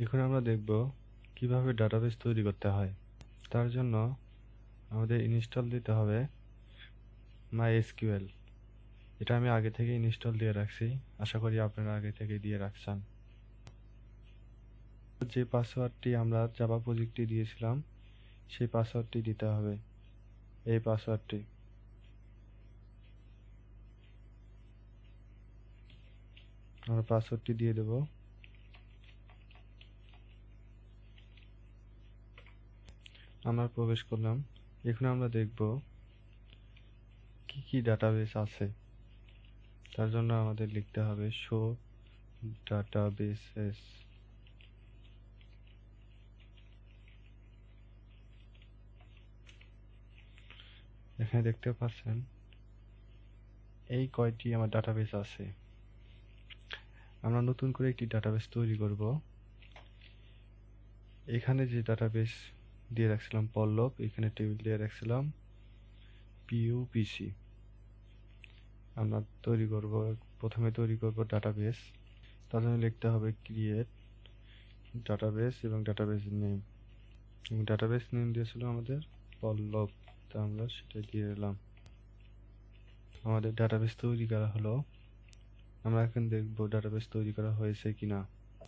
এখন আমরা দেখব কিভাবে ডাটাবেস তৈরি করতে হয়। তার জন্য আমাদের ইনস্টল দিতে হবে MySQL। এটা আমি আগে থেকে ইনস্টল দিয়ে রাখছি, আশা করি আপনারা আগে থেকে দিয়ে রাখছেন। যে পাসওয়ার্ডটি আমরা জাভা প্রজেক্টে দিয়েছিলাম সেই পাসওয়ার্ডটি দিতে হবে। এই পাসওয়ার্ডটি আমরা পাসওয়ার্ডটি দিয়ে দেব। আমরা প্রবেশ করলাম। এখন আমরা দেখব কি কি ডাটাবেস আছে। তার জন্য আমাদের লিখতে হবে শো ডাটাবেসেস। এখানে দেখতে পাচ্ছেন এই কয়টি আমার ডাটাবেস আছে। আমরা নতুন করে একটি ডাটাবেস তৈরি করব। এখানে যে ডাটাবেস দিয়ে রাখছিলাম পল্লব, এখানে টেবিল দিয়ে রাখছিলাম পিইউপিসি। আমরা প্রথমে তৈরি করব ডাটাবেস। তার জন্য লিখতে হবে ক্রিয়েট ডাটাবেস এবং ডাটাবেস নেম। এবং ডাটাবেস নেম দিয়েছিল আমাদের পল্লব, তা আমরা সেটা দিয়ে দিলাম। আমাদের ডাটাবেস তৈরি করা হলো। আমরা এখন দেখব ডাটাবেস তৈরি করা হয়েছে কিনা।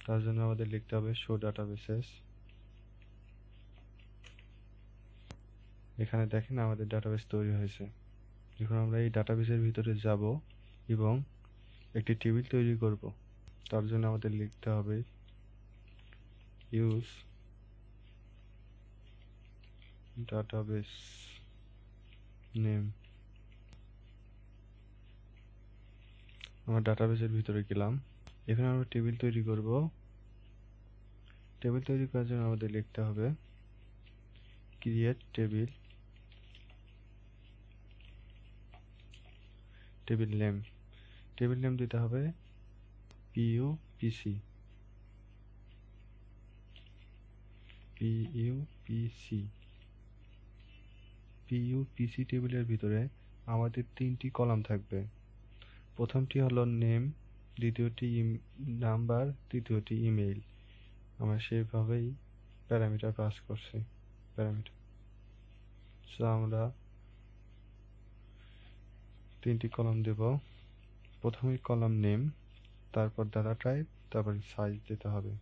তার জন্য আমাদের লিখতে হবে শো ডাটাবেসেস। এখানে দেখেন আমাদের ডাটাবেস তৈরি হয়েছে। এখন আমরা এই ডাটাবেসের ভিতরে যাব এবং একটি টেবিল তৈরি করব। তার জন্য আমাদের লিখতে হবে ইউজ ডাটাবেস নেম। আমরা ডাটাবেসের ভিতরে গেলাম। এখানে আমরা টেবিল তৈরি করব। টেবিল তৈরি করার জন্য আমাদের লিখতে হবে create table, table name. Table name দিতে হবে পিইউপিসি। পিইউপিসি টেবিলের ভিতরে আমাদের 3টি কলাম থাকবে। প্রথমটি হলো নেম, দ্বিতীয়টি নাম্বার, তৃতীয়টি ইমেইল। আমরা সেইভাবেই প্যারামিটার পাস করছি। সো আমরা 3টি কলাম দেব। প্রথমে কলাম নেম, তারপর ডাটা টাইপ, তারপর সাইজ দিতে হবে।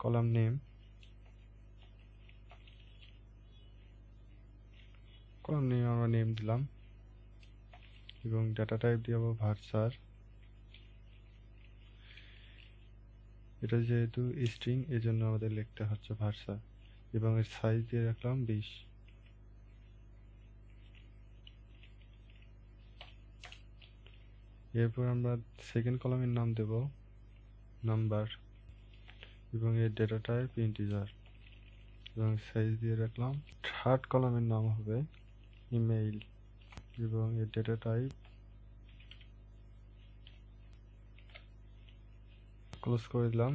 কলাম নেম, আমরা নেম দিলাম এবং ডাটা টাইপ দিব ভার্সার। এটা যেহেতু স্ট্রিং, এজন্য আমাদের লিখতে হচ্ছে ভার্সার এবং এর সাইজ দিয়ে রাখলাম 20। এরপর আমরা সেকেন্ড কলামের নাম দেব নাম্বার এবং এর ডেটা টাইপ ইন্টিজার এবং সাইজ দিয়ে রাখলাম। থার্ড কলামের নাম হবে ইমেইল এবং এর ডেটা টাইপ ক্লোজ করে দিলাম,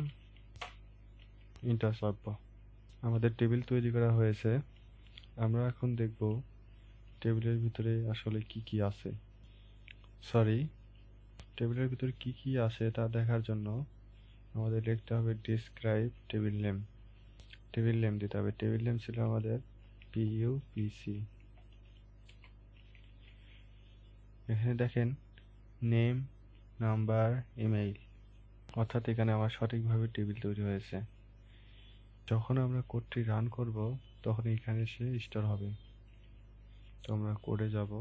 ইন্টার চাপবো। আমাদের টেবিল তৈরি করা হয়েছে। আমরা এখন দেখব টেবিলের ভিতরে আসলে কি কি আছে। টেবিলের ভিতরে কি কি আছে তা দেখার জন্য আমাদের লিখতে হবে describe table name. Table name দিতে হবে। টেবিল নেম ছিল আমাদের পিইউপিসি। এখানে দেখেন নেম, নাম্বার, ইমেইল, অর্থাৎ এখানে আমার সঠিকভাবে টেবিল তৈরি হয়েছে। যখন আমরা কোডটি রান করব তখন এখানে সে স্টোর হবে। তো আমরা কোডে যাব।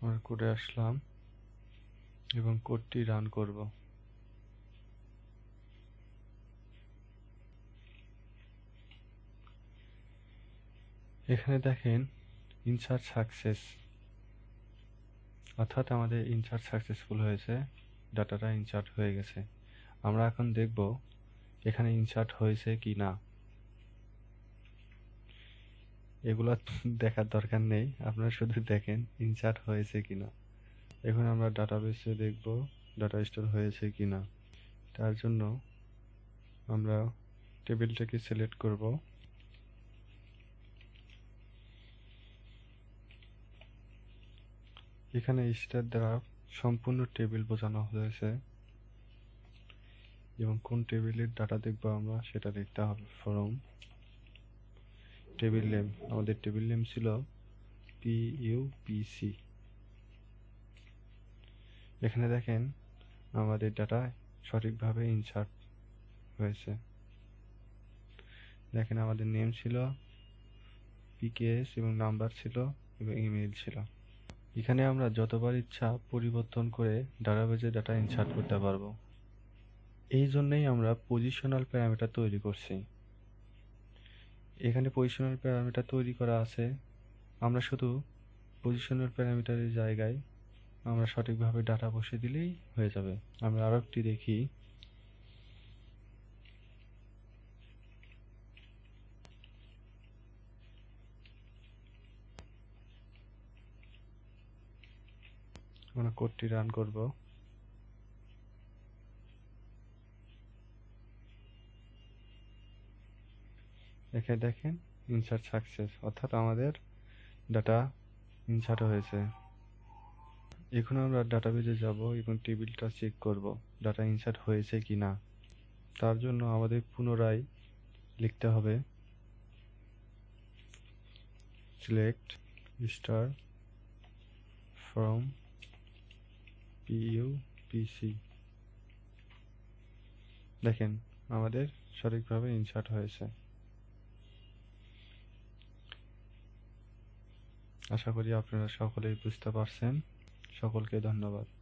আমরা কোডে আসলাম এবং কোডটি রান করব। এখানে দেখেন ইনসার্ট সাকসেস, অর্থাৎ আমাদের ইনসার্ট সাকসেসফুল হয়েছে, ডাটাটা ইনসার্ট হয়ে গেছে। আমরা এখন দেখব এখানে ইনসার্ট হয়েছে কি না। এগুলো দেখার দরকার নেই, আপনারা শুধু দেখেন ইনসার্ট হয়েছে কিনা। এখন আমরা ডাটাবেসে দেখব ডাটা স্টোর হয়েছে কিনা। তার জন্য আমরা টেবিলটাকে সিলেক্ট করব। এখানে স্টার দ্বারা সম্পূর্ণ টেবিল বোঝানো হয়েছে। এবং কোন টেবিলের ডাটা দেখব আমরা সেটা লিখতে হবে। ফ্রম টেবিল নেম, আমাদের টেবিল নেম ছিল PUPC। এখানে দেখেন আমাদের ডাটা সঠিকভাবে ইনসার্ট হয়েছে। দেখেন আমাদের নেম ছিল PKS এবং নাম্বার ছিল এবং ইমেইল ছিল। এখানে আমরা যতবার ইচ্ছা পরিবর্তন করে ডাটাবেজে ডাটা ইনসার্ট করতে পারবো। এই জন্যই আমরা পজিশনাল প্যারামিটার তৈরি করছি। এখানে পজিশনাল প্যারামিটার তৈরি করা আছে, আমরা শুধু পজিশনাল প্যারামিটারের জায়গায় আমরা সঠিকভাবে ডাটা বসিয়ে দিলেই হয়ে যাবে। আমরা আরো একটি দেখি। আমরা কোডটি রান করব। এখানে দেখেন ইনসার্ট সাকসেস, অর্থাৎ আমাদের ডাটা ইনসার্ট হয়েছে। এখন আমরা ডাটাবেজে যাব এবং টেবিলটা চেক করব ডাটা ইনসার্ট হয়েছে কিনা। তার জন্য আমাদের পুনরায় লিখতে হবে সিলেক্ট স্টার ফ্রম PUPC। দেখেন আমাদের সঠিকভাবে ইনসার্ট হয়েছে। আশা করি আপনারা সকলেই বুঝতে পারছেন। সকলকে ধন্যবাদ।